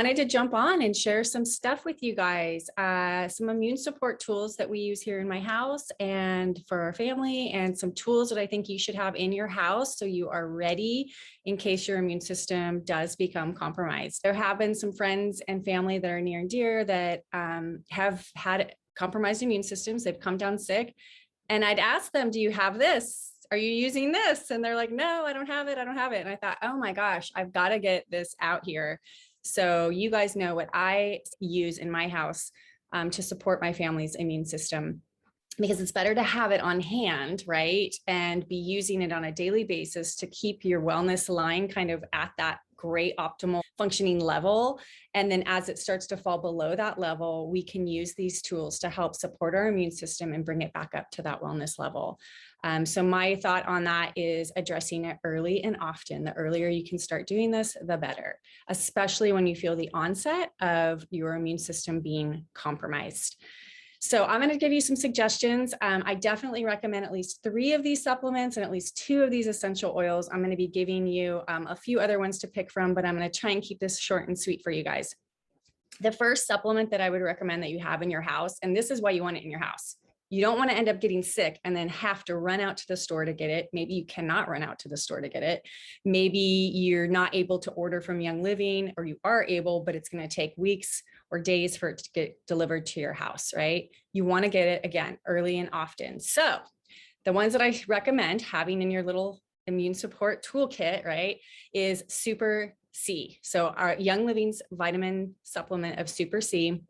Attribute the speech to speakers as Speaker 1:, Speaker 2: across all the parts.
Speaker 1: wanted to jump on and share some stuff with you guys, some immune support tools that we use here in my house and for our family, and some tools that I think you should have in your house so you are ready in case your immune system does become compromised. There have been some friends and family that are near and dear that have had compromised immune systems. They've come down sick, and I'd ask them, do you have this? Are you using this? And they're like, no, I don't have it. I don't have it. And I thought, oh my gosh, I've got to get this out here. So you guys know what I use in my house to support my family's immune system, because it's better to have it on hand, right? And be using it on a daily basis to keep your wellness line kind of at that great optimal functioning level. And then as it starts to fall below that level, we can use these tools to help support our immune system and bring it back up to that wellness level. So my thought on that is addressing it early and often. The earlier you can start doing this, the better, especially when you feel the onset of your immune system being compromised. So I'm going to give you some suggestions. I definitely recommend at least 3 of these supplements and at least 2 of these essential oils. I'm going to be giving you a few other ones to pick from, but I'm going to try and keep this short and sweet for you guys. The first supplement that I would recommend that you have in your house, and this is why you want it in your house. You don't want to end up getting sick and then have to run out to the store to get it. Maybe you cannot run out to the store to get it. Maybe you're not able to order from Young Living, or you are able, but it's going to take weeks or days for it to get delivered to your house, right? You want to get it, again, early and often. So the ones that I recommend having in your little immune support toolkit, right, is Super C. So our Young Living's vitamin supplement of Super C.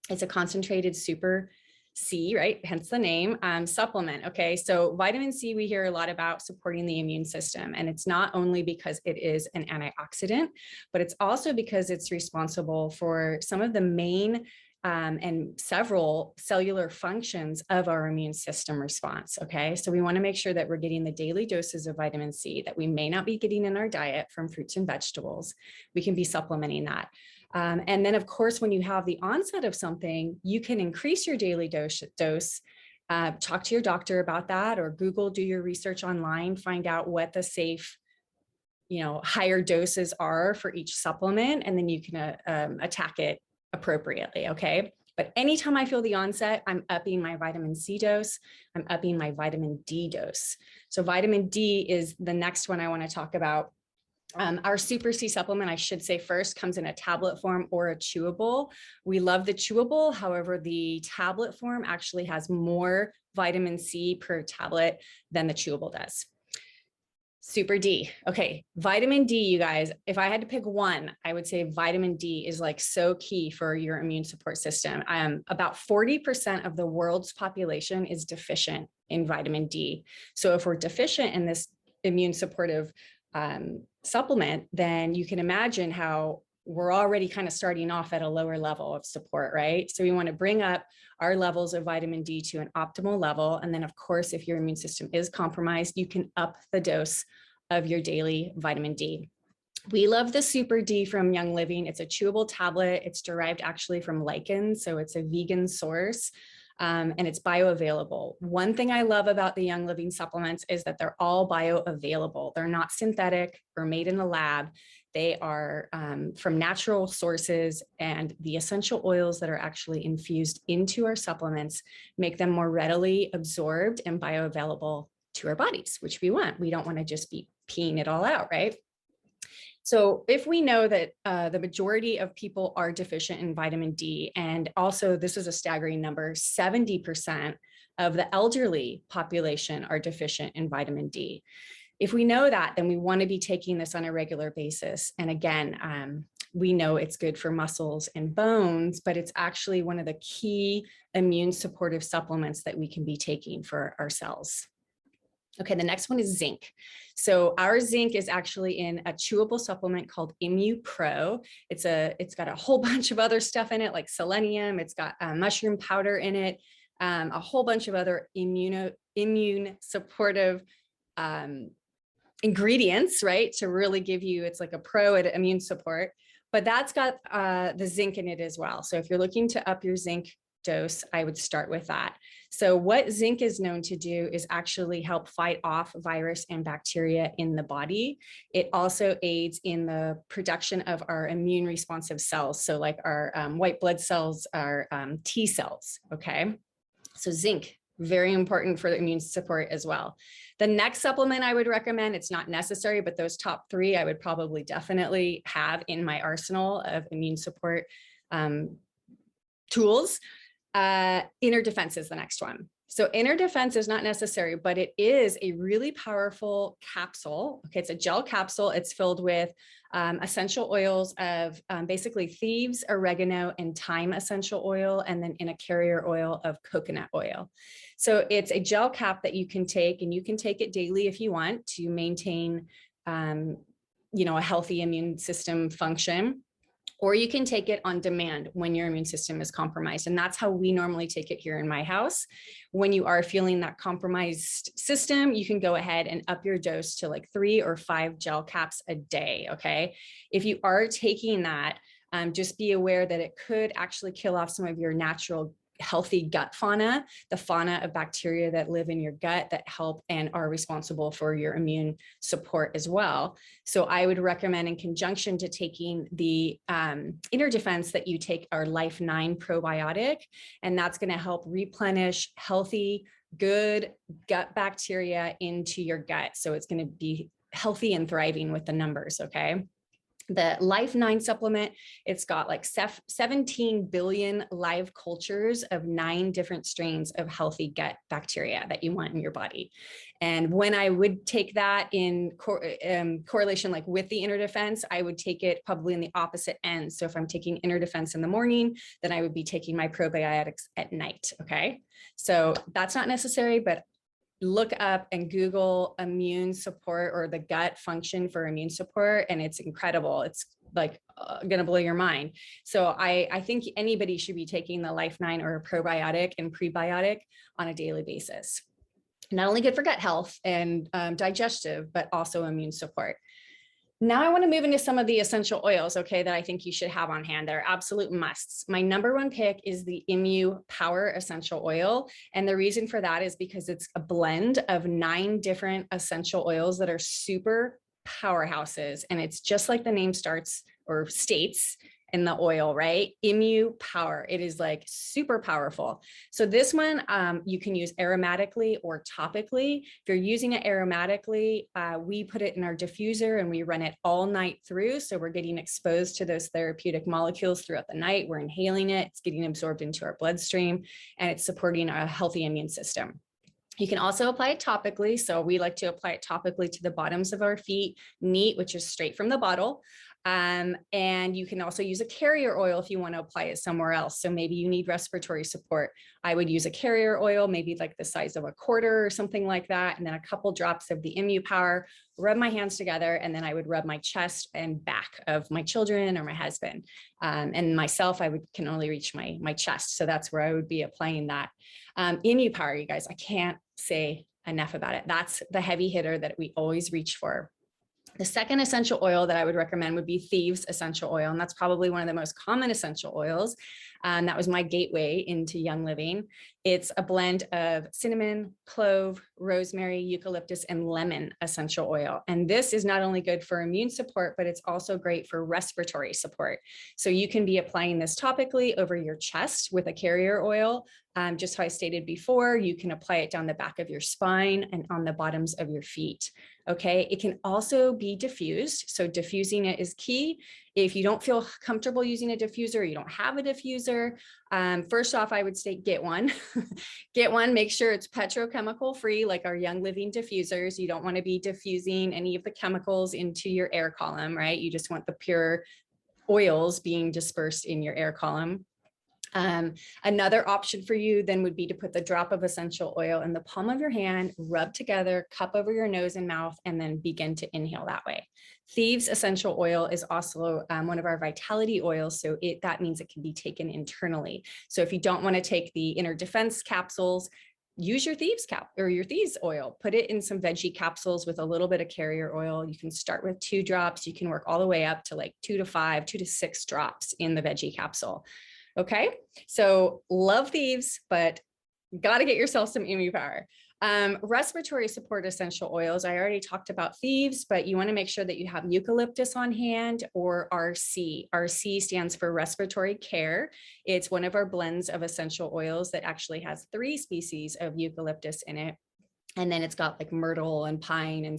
Speaker 1: It's a concentrated Super C, right? Hence the name, supplement. Okay. So vitamin C, we hear a lot about supporting the immune system. And it's not only because it is an antioxidant, but it's also because it's responsible for some of the main and several cellular functions of our immune system response. Okay. So we want to make sure that we're getting the daily doses of vitamin C that we may not be getting in our diet from fruits and vegetables. We can be supplementing that. And then, of course, when you have the onset of something, you can increase your daily dose. Talk to your doctor about that, or Google, do your research online, find out what the safe, higher doses are for each supplement, and then you can attack it appropriately. Okay. But anytime I feel the onset, I'm upping my vitamin C dose. I'm upping my vitamin D dose. So vitamin D is the next one I want to talk about. Our Super C supplement, I should say first, comes in a tablet form or a chewable. We love the chewable. However, the tablet form actually has more vitamin C per tablet than the chewable does. Super D. Okay. Vitamin D, you guys, if I had to pick one, I would say vitamin D is like so key for your immune support system. About 40% of the world's population is deficient in vitamin D. So if we're deficient in this immune supportive supplement, then you can imagine how we're already kind of starting off at a lower level of support, right? So we want to bring up our levels of vitamin D to an optimal level. And then, of course, if your immune system is compromised, you can up the dose of your daily vitamin D. We love the Super D from Young Living. It's a chewable tablet. It's derived actually from lichen, so it's a vegan source. And it's bioavailable. One thing I love about the Young Living supplements is that they're all bioavailable. They're not synthetic or made in a lab. They are from natural sources, and the essential oils that are actually infused into our supplements make them more readily absorbed and bioavailable to our bodies, which we want. We don't want to just be peeing it all out, right? So if we know that the majority of people are deficient in vitamin D, and also this is a staggering number, 70% of the elderly population are deficient in vitamin D. If we know that, then we want to be taking this on a regular basis. And again, we know it's good for muscles and bones, but it's actually one of the key immune supportive supplements that we can be taking for our cells. Okay, the next one is zinc. So our zinc is actually in a chewable supplement called Immu Pro. It's got a whole bunch of other stuff in it, like selenium. It's got mushroom powder in it, a whole bunch of other immune supportive ingredients, right? To really give you, it's like a pro at immune support, but that's got the zinc in it as well. So if you're looking to up your zinc dose, I would start with that. So what zinc is known to do is actually help fight off virus and bacteria in the body. It also aids in the production of our immune responsive cells. So like our white blood cells, our T cells, okay? So zinc, very important for the immune support as well. The next supplement I would recommend, it's not necessary, but those top three I would probably definitely have in my arsenal of immune support tools. Inner defense is the next one. So inner defense is not necessary, but it is a really powerful capsule. Okay, it's a gel capsule. It's filled with essential oils of basically thieves, oregano, and thyme essential oil, and then in a carrier oil of coconut oil. So it's a gel cap that you can take, and you can take it daily if you want to maintain, a healthy immune system function. Or you can take it on demand when your immune system is compromised. And that's how we normally take it here in my house. When you are feeling that compromised system, you can go ahead and up your dose to like 3 or 5 gel caps a day, okay? If you are taking that, just be aware that it could actually kill off some of your natural healthy gut fauna, the fauna of bacteria that live in your gut that help and are responsible for your immune support as well. So I would recommend, in conjunction to taking the inner defense, that you take our Life 9 probiotic, and that's going to help replenish healthy, good gut bacteria into your gut. So it's going to be healthy and thriving with the numbers, okay? The Life 9 supplement, it's got like 17 billion live cultures of 9 different strains of healthy gut bacteria that you want in your body. And when I would take that in correlation, like with the inner defense, I would take it probably in the opposite end. So if I'm taking inner defense in the morning, then I would be taking my probiotics at night. Okay. So that's not necessary, but look up and Google immune support or the gut function for immune support, and it's incredible. It's like going to blow your mind. So I think anybody should be taking the Life 9 or a probiotic and prebiotic on a daily basis. Not only good for gut health and digestive, but also immune support. Now I want to move into some of the essential oils, okay, that I think you should have on hand. They're absolute musts. My number one pick is the Immu Power Essential Oil. And the reason for that is because it's a blend of 9 different essential oils that are super powerhouses. And it's just like the name starts or states in the oil, right? Immu Power. It is like super powerful. So this one, you can use aromatically or topically. If you're using it aromatically, we put it in our diffuser and we run it all night through. So we're getting exposed to those therapeutic molecules throughout the night. We're inhaling it. It's getting absorbed into our bloodstream, and it's supporting a healthy immune system. You can also apply it topically. So we like to apply it topically to the bottoms of our feet, neat, which is straight from the bottle. And you can also use a carrier oil if you want to apply it somewhere else. So maybe you need respiratory support. I would use a carrier oil, maybe like the size of a quarter or something like that. And then a couple drops of the Immu Power, rub my hands together. And then I would rub my chest and back of my children or my husband. And myself, can only reach my chest. So that's where I would be applying that. Immu Power, you guys, I can't say enough about it. That's the heavy hitter that we always reach for. The second essential oil that I would recommend would be Thieves Essential Oil. And that's probably one of the most common essential oils. That was my gateway into Young Living. It's a blend of cinnamon, clove, rosemary, eucalyptus, and lemon essential oil. And this is not only good for immune support, but it's also great for respiratory support. So you can be applying this topically over your chest with a carrier oil. Just how I stated before, you can apply it down the back of your spine and on the bottoms of your feet. Okay, it can also be diffused. So diffusing it is key. If you don't feel comfortable using a diffuser, or you don't have a diffuser, first off, I would say get one. Get one, make sure it's petrochemical free, like our Young Living diffusers. You don't want to be diffusing any of the chemicals into your air column, right? You just want the pure oils being dispersed in your air column. Another option for you then would be to put the drop of essential oil in the palm of your hand, rub together, cup over your nose and mouth, and then begin to inhale that way. Thieves Essential Oil is also one of our vitality oils. So that means it can be taken internally. So if you don't want to take the inner defense capsules, use your Thieves cap or your Thieves oil, put it in some veggie capsules with a little bit of carrier oil. You can start with 2 drops. You can work all the way up to like 2 to 5, 2 to 6 drops in the veggie capsule. Okay, so love thieves, but got to get yourself some immune power. Respiratory support essential oils. I already talked about thieves, but you want to make sure that you have eucalyptus on hand or RC. RC stands for respiratory care. It's one of our blends of essential oils that actually has 3 species of eucalyptus in it. And then it's got like myrtle and pine and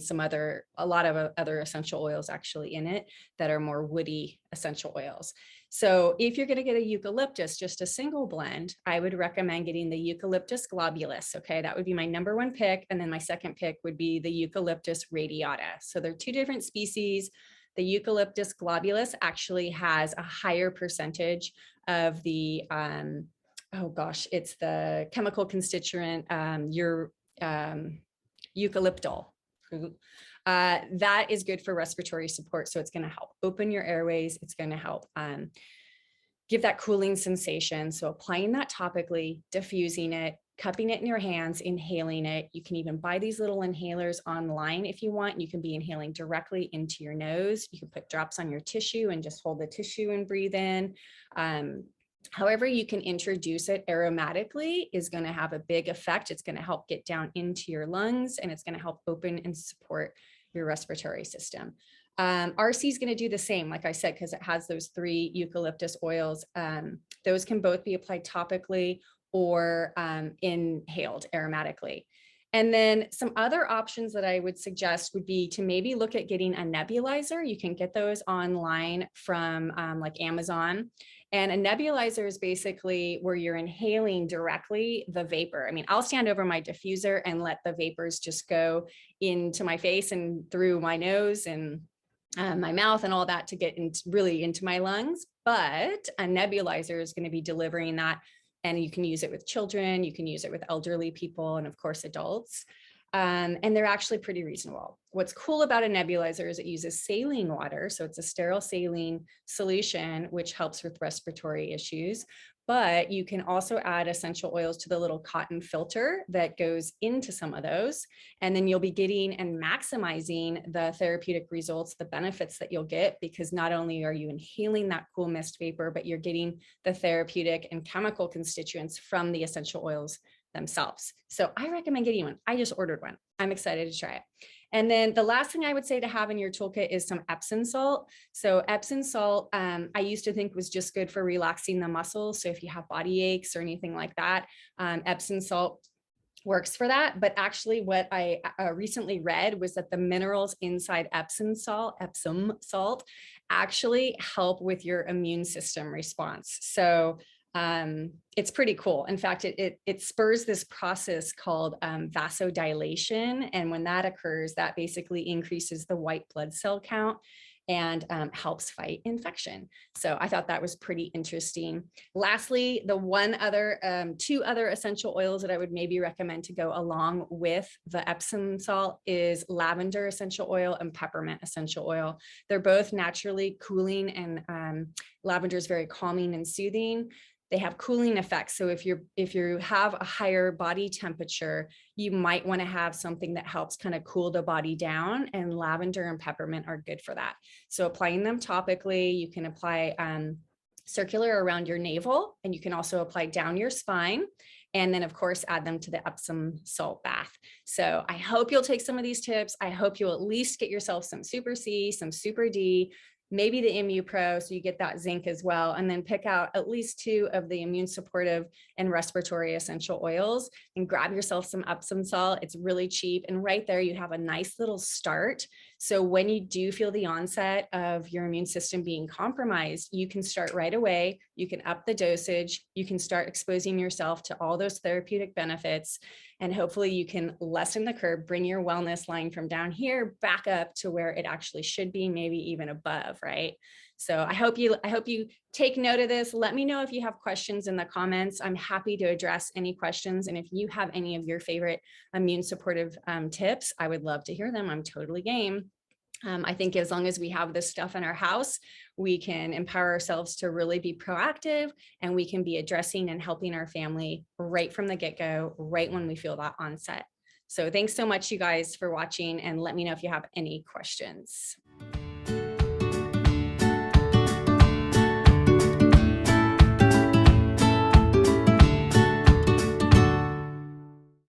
Speaker 1: a lot of other essential oils actually in it that are more woody essential oils. So if you're going to get a eucalyptus, just a single blend, I would recommend getting the eucalyptus globulus. Okay, that would be my #1 pick. And then my second pick would be the eucalyptus radiata. So they're 2 different species. The eucalyptus globulus actually has a higher percentage of the, it's the chemical constituent, eucalyptol. That is good for respiratory support. So it's going to help open your airways. It's going to help give that cooling sensation. So applying that topically, diffusing it, cupping it in your hands, inhaling it. You can even buy these little inhalers online if you want. You can be inhaling directly into your nose. You can put drops on your tissue and just hold the tissue and breathe in. However you can introduce it aromatically is going to have a big effect. It's going to help get down into your lungs, and it's going to help open and support your respiratory system. RC is going to do the same, like I said, because it has those 3 eucalyptus oils. Those can both be applied topically or inhaled aromatically. And then some other options that I would suggest would be to maybe look at getting a nebulizer. You can get those online from like Amazon. And a nebulizer is basically where you're inhaling directly the vapor. I mean, I'll stand over my diffuser and let the vapors just go into my face and through my nose and my mouth and all that to get really into my lungs. But a nebulizer is going to be delivering that. And you can use it with children, you can use it with elderly people, and of course, adults. And they're actually pretty reasonable. What's cool about a nebulizer is it uses saline water. So it's a sterile saline solution, which helps with respiratory issues. But you can also add essential oils to the little cotton filter that goes into some of those. And then you'll be getting and maximizing the therapeutic results, the benefits that you'll get, because not only are you inhaling that cool mist vapor, but you're getting the therapeutic and chemical constituents from the essential oils themselves. So I recommend getting one. I just ordered one. I'm excited to try it. And then the last thing I would say to have in your toolkit is some Epsom salt. So Epsom salt, I used to think was just good for relaxing the muscles. So if you have body aches or anything like that, Epsom salt works for that. But actually what I recently read was that the minerals inside Epsom salt actually help with your immune system response. So it's pretty cool. In fact, it spurs this process called vasodilation. And when that occurs, that basically increases the white blood cell count and helps fight infection. So I thought that was pretty interesting. Lastly, the 2 other essential oils that I would maybe recommend to go along with the Epsom salt is lavender essential oil and peppermint essential oil. They're both naturally cooling, and lavender is very calming and soothing. They have cooling effects. So if you have a higher body temperature, you might want to have something that helps kind of cool the body down, and lavender and peppermint are good for that. So applying them topically, you can apply circular around your navel, and you can also apply down your spine. And then of course, add them to the Epsom salt bath. So I hope you'll take some of these tips. I hope you'll at least get yourself some Super C, some Super D, maybe the Immu Pro, so you get that zinc as well, and then pick out at least 2 of the immune supportive and respiratory essential oils, and grab yourself some Epsom salt. It's really cheap, and right there you have a nice little start. So when you do feel the onset of your immune system being compromised, you can start right away. You can up the dosage. You can start exposing yourself to all those therapeutic benefits, and hopefully you can lessen the curve, bring your wellness line from down here back up to where it actually should be, maybe even above, right? So I hope you take note of this. Let me know if you have questions in the comments. I'm happy to address any questions. And if you have any of your favorite immune supportive tips, I would love to hear them. I'm totally game. I think as long as we have this stuff in our house, we can empower ourselves to really be proactive, and we can be addressing and helping our family right from the get-go, right when we feel that onset. So thanks so much, you guys, for watching, and let me know if you have any questions.